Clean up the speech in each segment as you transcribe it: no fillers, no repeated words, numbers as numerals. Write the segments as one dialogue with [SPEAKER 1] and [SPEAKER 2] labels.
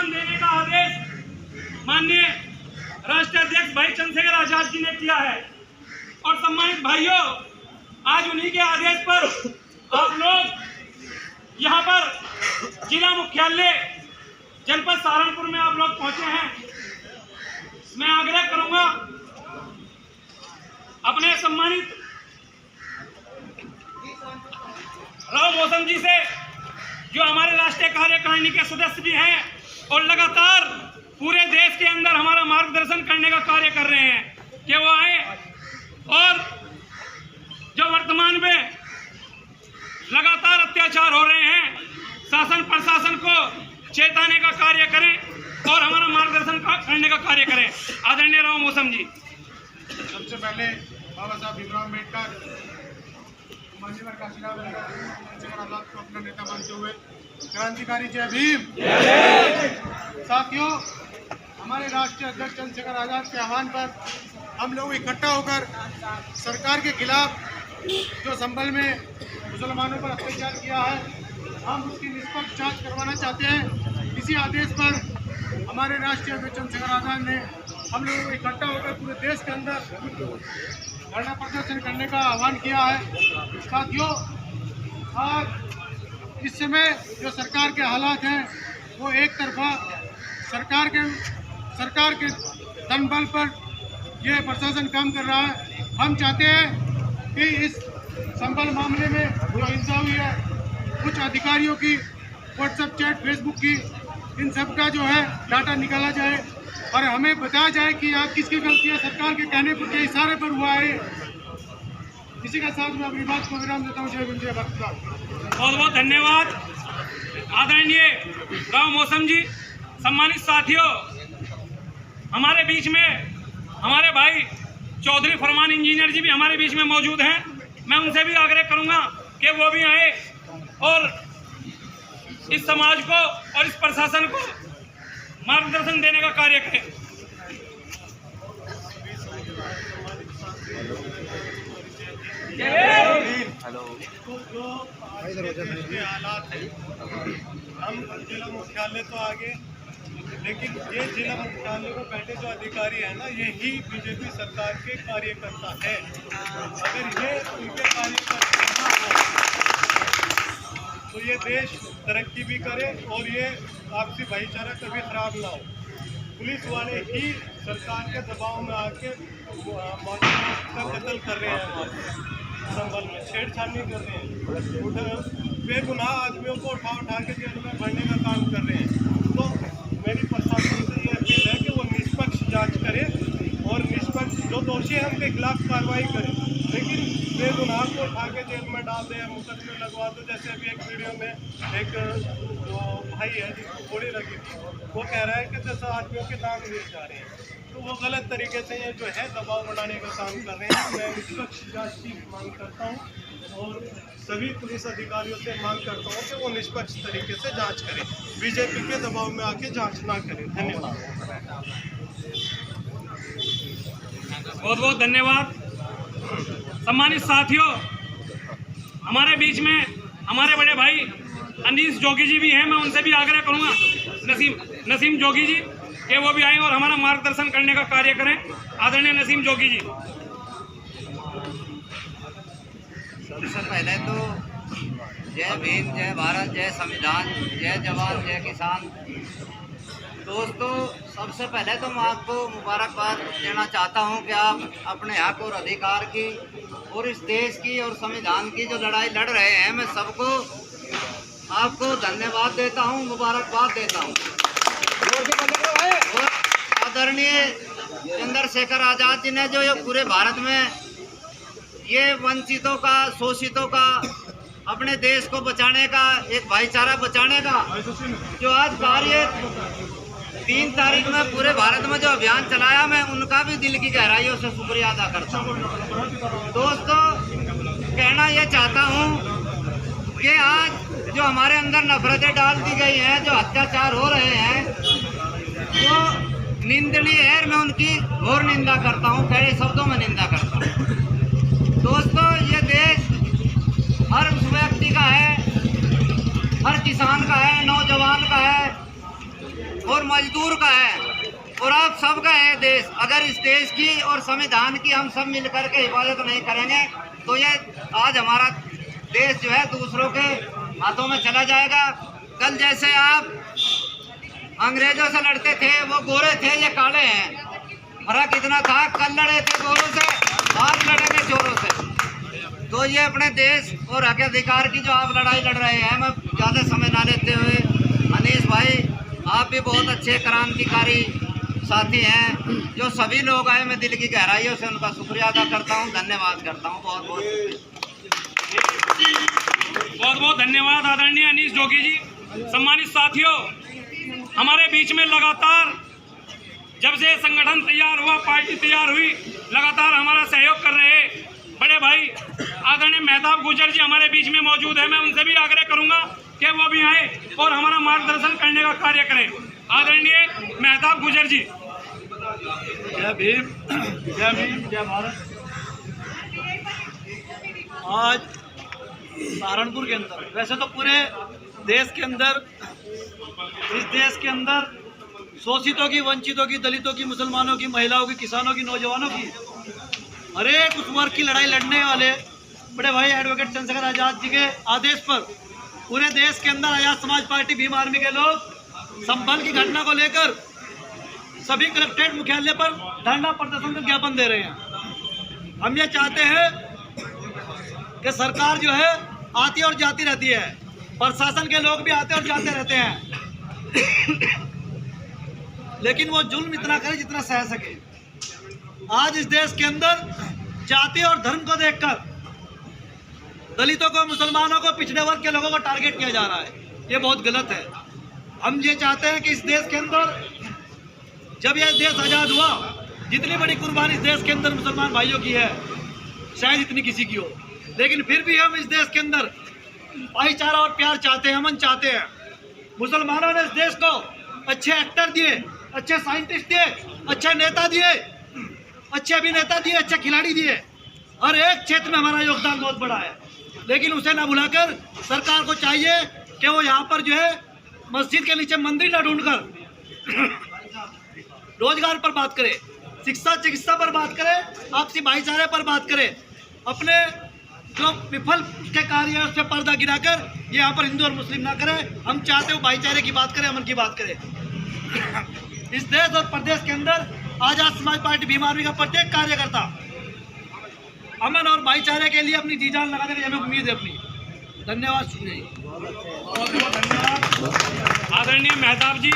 [SPEAKER 1] सम्मान देने का आदेश माननीय राष्ट्रीय अध्यक्ष भाई चंद्रशेखर आजाद जी ने किया है। और सम्मानित भाइयों, आज उन्हीं के आदेश पर आप लोग यहाँ पर जिला मुख्यालय जनपद सहारनपुर में आप लोग पहुंचे हैं। मैं आग्रह करूंगा अपने सम्मानित राव मौसम जी से, जो हमारे राष्ट्रीय कार्यकारिणी के सदस्य भी हैं और लगातार पूरे देश के अंदर हमारा मार्गदर्शन करने का कार्य कर रहे हैं, कि वो आए और जो वर्तमान में लगातार अत्याचार हो रहे हैं, शासन प्रशासन को चेताने का कार्य करें और हमारा मार्गदर्शन करने का कार्य करें। आदरणीय राव मौसम जी।
[SPEAKER 2] सबसे पहले बाबा साहब भीमराव अम्बेडकर मान्यवर काशीराम चंद्रशेखर आजाद को अपना नेता मानते हुए क्रांतिकारी जय भीम। साथियों, हमारे राष्ट्रीय अध्यक्ष चंद्रशेखर आजाद के आह्वान पर हम लोग इकट्ठा होकर सरकार के खिलाफ जो संभल में मुसलमानों पर अत्याचार किया है, हम उसकी निष्पक्ष जांच करवाना चाहते हैं। इसी आदेश पर हमारे राष्ट्रीय अध्यक्ष चंद्रशेखर आजाद ने हम लोगों को इकट्ठा होकर पूरे देश के अंदर धरना प्रदर्शन करने का आह्वान किया है। साथियों, आज इस समय जो सरकार के हालात हैं वो एक तरफा सरकार के दम बल पर यह प्रशासन काम कर रहा है। हम चाहते हैं कि इस संभल मामले में जो हिंसा हुई है, कुछ अधिकारियों की व्हाट्सएप चैट, फेसबुक की, इन सब का जो है डाटा निकाला जाए और हमें बताया जाए कि आप किसकी गलती है, सरकार के कहने पर के इशारे पर हुआ है। इसी के साथ मैं अपनी बात को विराम देता हूँ। जय हिंद, जय भारत।
[SPEAKER 1] बहुत बहुत धन्यवाद आदरणीय राव मौसम जी। सम्मानित साथियों, हमारे बीच में हमारे भाई चौधरी फरमान इंजीनियर जी भी हमारे बीच में मौजूद हैं। मैं उनसे भी आग्रह करूंगा कि वो भी आए और इस समाज को और इस प्रशासन को मार्गदर्शन देने का कार्य करें।
[SPEAKER 2] जो हालात है, हम जिला मुख्यालय तो आगे, लेकिन ये जिला मुख्यालय में बैठे जो अधिकारी है ना, यही बीजेपी सरकार के कार्यकर्ता है। अगर ये उनके कार्यकर्ता हो तो ये देश तरक्की भी करे और ये आपसी भाईचारा कभी खराब ना हो। पुलिस वाले ही सरकार के दबाव में आके का कत्ल कर रहे हैं, संभल में छेड़छाड़ कर रहे हैं, बेगुनाह आदमियों को उठा के जेल में भरने का काम कर रहे हैं। तो मेरी प्रशासन से ये अपील है कि वो निष्पक्ष जांच करे और निष्पक्ष जो दोषी है उनके खिलाफ कार्रवाई करे, लेकिन बेगुनाह को उठा के जेल में डाल दे, मुकदमे लगवा दो। जैसे अभी एक वीडियो में एक जो भाई है जिसको गोली लगी थी, वो कह रहा है कि 10 आदमियों के नाम लिए जा रहे हैं, तो वो गलत तरीके से ये जो है दबाव बनाने का काम कर रहे हैं। मैं निष्पक्ष जांच की मांग करता हूँ और सभी पुलिस अधिकारियों से मांग करता हूँ कि वो निष्पक्ष तरीके से जांच करें, बीजेपी के दबाव में आके जांच ना करें। धन्यवाद।
[SPEAKER 1] बहुत बहुत धन्यवाद। सम्मानित साथियों, हमारे बीच में हमारे बड़े भाई अनीस जोगी जी भी हैं। मैं उनसे भी आग्रह करूंगा, नसीम जोगी जी, कि वो भी आएं और हमारा मार्गदर्शन करने का कार्य करें। आदरणीय नसीम जोगी जी।
[SPEAKER 3] सबसे पहले तो जय भीम, जय भारत, जय संविधान, जय जवान, जय किसान। दोस्तों, सबसे पहले तो मैं आपको मुबारकबाद देना चाहता हूं कि आप अपने हक और अधिकार की और इस देश की और संविधान की जो लड़ाई लड़ रहे हैं, मैं सबको आपको धन्यवाद देता हूं, मुबारकबाद देता हूं। और आदरणीय चंद्रशेखर आजाद जी ने जो ये पूरे भारत में ये वंचितों का, शोषितों का, अपने देश को बचाने का, एक भाईचारा बचाने का जो आज कार्य 3 तारीख में पूरे भारत में जो अभियान चलाया, मैं उनका भी दिल की गहराइयों से शुक्रिया अदा करता हूँ। दोस्तों, कहना ये चाहता हूँ कि आज जो हमारे अंदर नफरतें डाल दी गई हैं, जो अत्याचार हो रहे हैं, वो निंदनीय है। मैं उनकी घोर निंदा करता हूँ, कड़े शब्दों में निंदा करता हूँ। दोस्तों, ये देश हर व्यक्ति का है, हर किसान का है, नौजवान का है और मजदूर का है और आप सबका है देश। अगर इस देश की और संविधान की हम सब मिलकर के हिफाजत नहीं करेंगे तो ये आज हमारा देश जो है दूसरों के हाथों में चला जाएगा। कल जैसे आप अंग्रेजों से लड़ते थे, वो गोरे थे, ये काले हैं, फर्क इतना था। कल लड़े थे गोरों से, आज लड़ेंगे चोरों से। तो ये अपने देश और हक अधिकार की जो आप लड़ाई लड़ रहे हैं, मैं ज़्यादा समय ना लेते हुए, अनीस भाई आप भी बहुत अच्छे क्रांतिकारी साथी हैं। जो सभी लोग आए, मैं दिल की गहराइयों से उनका शुक्रिया अदा करता हूं, धन्यवाद करता हूं, बहुत
[SPEAKER 1] बहुत धन्यवाद आदरणीय अनीस जोगी जी। सम्मानित साथियों, हमारे बीच में लगातार जब से संगठन तैयार हुआ, पार्टी तैयार हुई, लगातार हमारा सहयोग कर रहे बड़े भाई आदरणीय मेहताब गुजर जी हमारे बीच में मौजूद है। मैं उनसे भी आग्रह करूंगा कि वो भी आए और हमारा मार्गदर्शन करने का कार्य करें। आदरणीय मेहताब गुजर जी।
[SPEAKER 4] जय भीम, जय भीम, जय भारत। आज सहारनपुर के अंदर, वैसे तो पूरे देश के अंदर, इस देश के अंदर शोषितों की, वंचितों की, दलितों की, मुसलमानों की, महिलाओं की, किसानों की, नौजवानों की, हर एक उस वर्ग की लड़ाई लड़ने वाले बड़े भाई एडवोकेट चंद्रशेखर आजाद जी के आदेश पर पूरे देश के अंदर आजाद समाज पार्टी भीम आर्मी के लोग संभल की घटना को लेकर सभी कलेक्ट्रेट मुख्यालय पर धरना प्रदर्शन का ज्ञापन दे रहे हैं। हम ये चाहते हैं कि सरकार जो है आती और जाती रहती है, प्रशासन के लोग भी आते और जाते रहते हैं, लेकिन वो जुल्म इतना करे जितना सह सके। आज इस देश के अंदर जाति और धर्म को देखकर दलितों को, मुसलमानों को, पिछड़े वर्ग के लोगों को टारगेट किया जा रहा है, ये बहुत गलत है। हम ये चाहते हैं कि इस देश के अंदर जब यह देश आज़ाद हुआ, जितनी बड़ी कुर्बानी इस देश के अंदर मुसलमान भाइयों की है, शायद इतनी किसी की हो, लेकिन फिर भी हम इस देश के अंदर भाईचारा और प्यार चाहते हैं, अमन चाहते हैं। मुसलमानों ने इस देश को अच्छे एक्टर दिए, अच्छे साइंटिस्ट दिए, अच्छे नेता दिए, अच्छे अभिनेता दिए, अच्छे खिलाड़ी दिए। हर एक क्षेत्र में हमारा योगदान बहुत बड़ा है, लेकिन उसे ना भुलाकर सरकार को चाहिए कि वो यहाँ पर जो है मस्जिद के नीचे मंदिर न ढूंढकर रोजगार पर बात करे, शिक्षा चिकित्सा पर बात करे, आपसी भाईचारे पर बात करे। अपने जो विफल के कार्य है उस पर पर्दा गिराकर ये यहाँ पर हिंदू और मुस्लिम ना करे। हम चाहते हो भाईचारे की बात करें, अमन की बात करें। इस देश और प्रदेश के अंदर आजाद समाज पार्टी भीम आर्मी का प्रत्येक कार्यकर्ता अमन और भाईचारे के लिए अपनी जी जान लगाने की हमें उम्मीद है अपनी। धन्यवाद, शुक्रिया।
[SPEAKER 1] बहुत धन्यवाद आदरणीय मेहताब जी।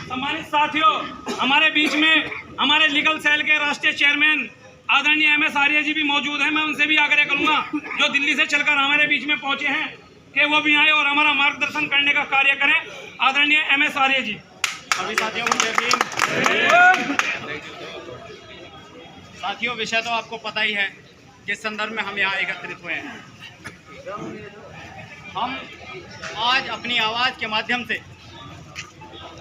[SPEAKER 1] सम्मानित साथियों, हमारे बीच में हमारे लीगल सेल के राष्ट्रीय चेयरमैन आदरणीय MS आर्य जी भी मौजूद हैं। मैं उनसे भी आग्रह करूंगा जो दिल्ली से चलकर हमारे बीच में पहुंचे हैं कि वो भी आए और हमारा मार्गदर्शन करने का कार्य करें। आदरणीय MS आर्य जी।
[SPEAKER 5] सभी साथियों को जय भीम। साथियों, विषय तो आपको पता ही है किस संदर्भ में हम यहाँ एकत्रित हुए हैं। हम आज अपनी आवाज़ के माध्यम से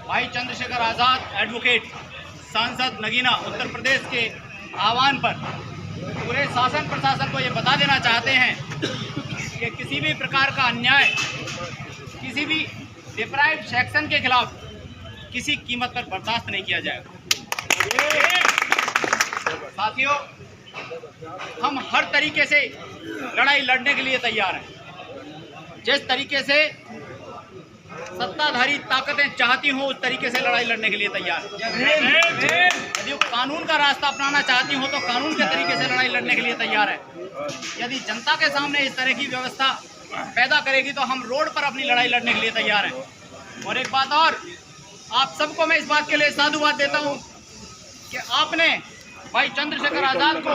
[SPEAKER 5] भाई चंद्रशेखर आज़ाद एडवोकेट सांसद नगीना उत्तर प्रदेश के आह्वान पर पूरे शासन प्रशासन को ये बता देना चाहते हैं कि किसी भी प्रकार का अन्याय, किसी भी डिप्राइव्ड सेक्शन के खिलाफ किसी कीमत पर बर्दाश्त नहीं किया जाएगा। साथियों, हम हर तरीके से लड़ाई लड़ने के लिए तैयार हैं। जिस तरीके से सत्ताधारी ताकतें चाहती हों उस तरीके से लड़ाई लड़ने के लिए तैयार है। यदि कानून का रास्ता अपनाना चाहती हो तो कानून के तरीके से लड़ाई लड़ने के लिए तैयार है। यदि जनता के सामने इस तरह की व्यवस्था पैदा करेगी तो हम रोड पर अपनी लड़ाई लड़ने के लिए तैयार हैं। और एक बात और, आप सबको मैं इस बात के लिए साधुवाद देता हूं कि आपने भाई चंद्रशेखर आज़ाद को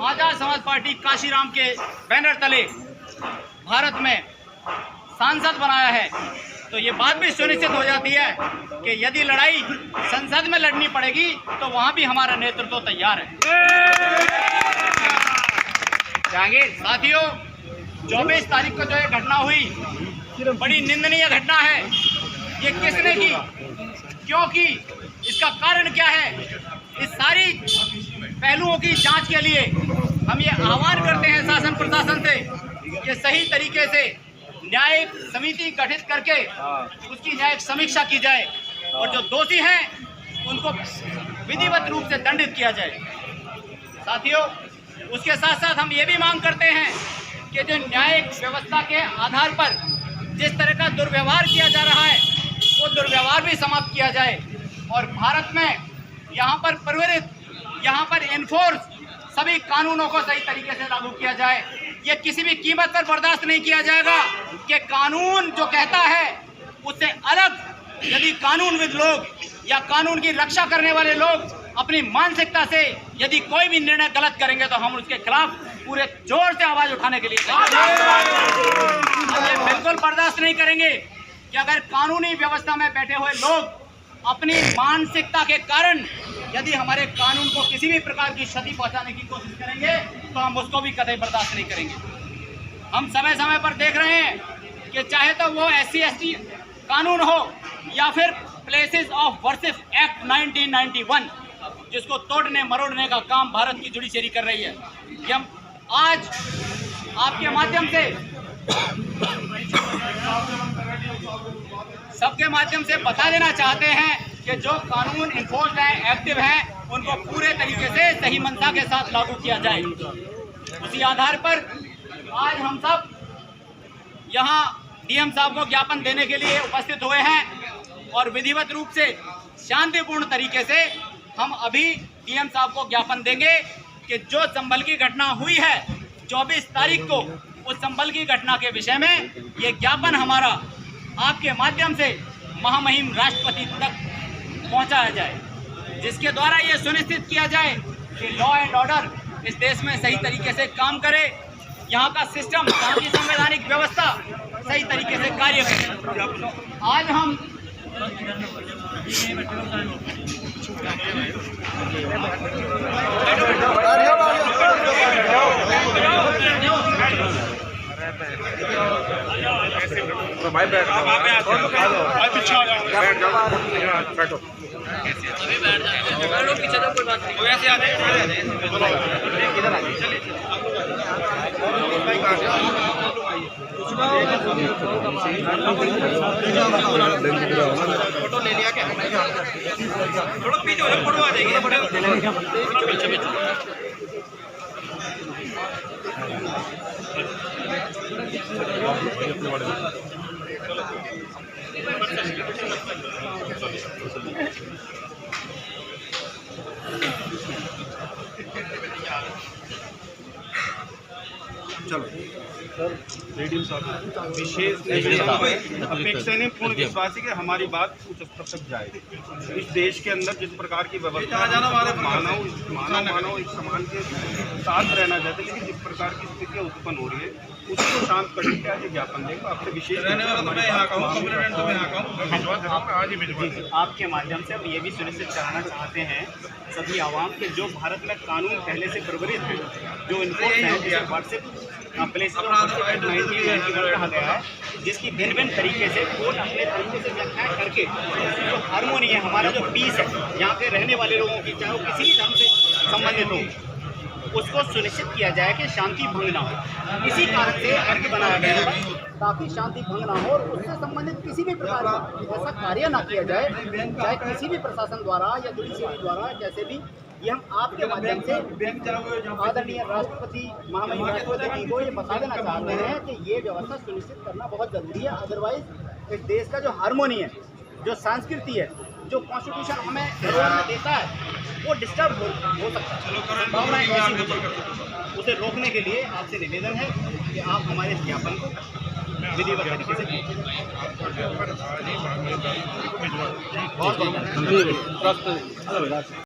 [SPEAKER 5] आज़ाद समाज पार्टी काशीराम के बैनर तले भारत में सांसद बनाया है, तो ये बात भी सुनिश्चित हो जाती है कि यदि लड़ाई संसद में लड़नी पड़ेगी तो वहाँ भी हमारा नेतृत्व तैयार है। जहांगीर साथियों, 24 तारीख को जो ये घटना हुई बड़ी निंदनीय घटना है। ये किसने की, क्यों की, इसका कारण क्या है, इस सारी पहलुओं की जांच के लिए हम ये आह्वान करते हैं शासन प्रशासन से कि सही तरीके से न्यायिक समिति गठित करके उसकी न्यायिक समीक्षा की जाए और जो दोषी हैं उनको विधिवत रूप से दंडित किया जाए। साथियों, उसके साथ साथ हम ये भी मांग करते हैं कि जो न्यायिक व्यवस्था के आधार पर जिस तरह का दुर्व्यवहार किया जा रहा है वो दुर्व्यवहार भी समाप्त किया जाए और भारत में यहाँ पर प्रवृत्त, यहाँ पर एनफोर्स सभी कानूनों को सही तरीके से लागू किया जाए। ये किसी भी कीमत पर बर्दाश्त नहीं किया जाएगा कि कानून जो कहता है उससे अलग यदि कानूनविद लोग या कानून की रक्षा करने वाले लोग अपनी मानसिकता से यदि कोई भी निर्णय गलत करेंगे तो हम उसके खिलाफ पूरे जोर से आवाज उठाने के लिए हम ये बिल्कुल बर्दाश्त नहीं करेंगे कि अगर कानूनी व्यवस्था में बैठे हुए लोग अपनी मानसिकता के कारण यदि हमारे कानून को किसी भी प्रकार की क्षति पहुंचाने की कोशिश करेंगे तो हम उसको भी कतई बर्दाश्त नहीं करेंगे। हम समय समय पर देख रहे हैं कि चाहे तो वो SC/ST कानून हो या फिर प्लेसेस ऑफ वर्शिप एक्ट 1991 जिसको तोड़ने मरोड़ने का काम भारत की जुडिशरी कर रही है। कि हम आज आपके माध्यम से सबके माध्यम से बता देना चाहते हैं कि जो कानून इन्फोर्स्ड हैं, एक्टिव हैं, उनको पूरे तरीके से सही मंशा के साथ लागू किया जाए। उसी आधार पर आज हम सब यहाँ DM साहब को ज्ञापन देने के लिए उपस्थित हुए हैं और विधिवत रूप से शांतिपूर्ण तरीके से हम अभी DM साहब को ज्ञापन देंगे कि जो संभल की घटना हुई है 24 तारीख को, उस संभल की घटना के विषय में ये ज्ञापन हमारा आपके माध्यम से महामहिम राष्ट्रपति तक पहुंचाया जाए, जिसके द्वारा ये सुनिश्चित किया जाए कि लॉ एंड ऑर्डर इस देश में सही तरीके से काम करे, यहाँ का सिस्टम, यहाँ की संवैधानिक व्यवस्था सही तरीके से कार्य करे। आज हम
[SPEAKER 6] बैठो।
[SPEAKER 5] फोटो ले लिया क्या? थोड़ा पीछे हो जाओ, फोटो आ जाएगी।
[SPEAKER 6] विशेष अपेक्षा नहीं, पूर्ण विश्वास है कि हमारी बात उच्च स्तर तक जाए। इस देश के अंदर जिस प्रकार की व्यवस्था मानव एक समान के साथ रहना चाहते, लेकिन जिस प्रकार की स्थितियाँ उत्पन्न हो रही है उसको शांत करने के आज ज्ञापन देगा। आपसे विशेष
[SPEAKER 5] आपके माध्यम से हम ये भी सुनिश्चित कराना चाहते हैं सभी आवाम के जो भारत में कानून पहले से प्रवृत्त हैं, जो इन्फोर्स हैं, जैसे WhatsApp place of worship act 1991 कहा गया है, जिसकी भिन्न भिन्न तरीके से कोर्ट अपने तरीके से व्याख्या करके जो हार्मोनी है, हमारा जो पीस है यहाँ के रहने वाले लोगों की, चाहे वो किसी भी धर्म से संबंधित हो, उसको सुनिश्चित किया जाए कि शांति भंग ना हो। इसी कारण से एक्ट बनाया गया है ताकि शांति भंग ना हो और उससे संबंधित किसी भी प्रकार का ऐसा कार्य ना किया जाए, चाहे किसी भी प्रशासन द्वारा या जुडिशरी द्वारा, जैसे भी। ये हम आपके माध्यम से आदरणीय राष्ट्रपति महामहिम राष्ट्रपति जी को ये बता देना चाहते हैं कि ये व्यवस्था सुनिश्चित करना बहुत जरूरी है। अदरवाइज इस देश का जो हार्मोनी है, जो संस्कृति है, जो कॉन्स्टिट्यूशन हमें धरोहर में देता है, वो डिस्टर्ब हो सकता है, संभावनाएं ऐसी हो सकती। उसे रोकने के लिए आपसे निवेदन है कि आप हमारे ज्ञापन को विधिवत तरीके से बहुत